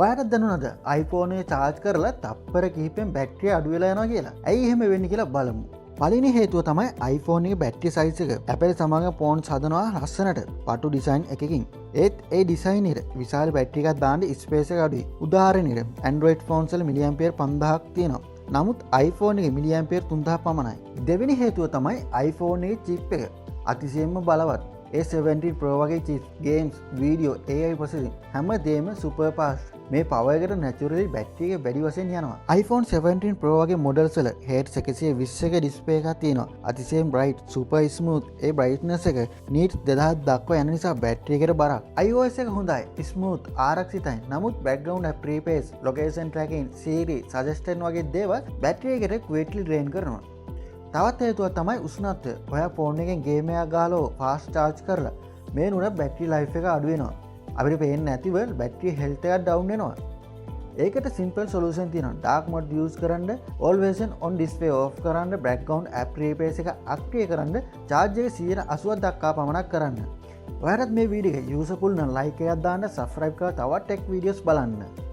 ඔයාට දැනුණද iPhone එක charge කරලා තප්පර කිහිපෙන් බැටරිය අඩු වෙලා යනවා කියලා. ඇයි එහෙම වෙන්නේ කියලා බලමු. පළවෙනි හේතුව තමයි iPhone එකේ බැටරි size එක. Apple සමග ෆෝන්ස් හදනවා ලස්සනට පටු ඩිසයින් එකකින්. ඒත් ඒ ඩිසයින් එක විශාල බැටරි එකක් දාන්න ස්පේස් එක අඩුයි. උදාහරණෙට Android phones වල මිලිඇම්පියර් 5000ක් තියෙනවා. නමුත් iPhone එකේ මිලිඇම්පියර් 3000 පමණයි. දෙවෙනි හේතුව තමයි iPhone එකේ chip එක. අතිශයින්ම බලවත්. A17 Pro වගේ chips, games, video, AI processing හැම දෙයක්ම super fast. මේ power එකට naturally battery එක වැඩි වශයෙන් යනවා. iPhone 17 Pro වගේ models වල Hertz 120 එක display එකක් තියෙනවා. අතිශයින් bright, super smooth. ඒ brightness එක nits 2000 දක්වා යන නිසා battery එකට බරක්. iOS එක හොඳයි, smooth, ආරක්ෂිතයි. නමුත් background app replace, location tracking, Siri, suggestion වගේ දේවල් battery එකට quickly drain කරනවා. තවත් හේතුවක් තමයි උෂ්ණත්වය. ඔයා ෆෝන් එකෙන් ගේම් එකක් ගහලා ෆාස්ට් charge කරලා මේ නුන බැටරි ලයිෆ් එක අඩු වෙනවා. අපිට පේන්නේ නැතිව බැටරි හෙල්ත් එකක් ඩවුන් වෙනවා. ඒකට සිම්පල් සොලියුෂන් තියෙනවා. ඩාර්ක් මෝඩ් යූස් කරන්න, always on display off කරන්න, background app replace එක active කරන්න, charge එක 180ක් දක්වා පමණක් කරන්න. ඔයාලත් මේ වීඩියෝ එක useful නම් like එකක් දාන්න, subscribe කරලා තවත් tech videos බලන්න.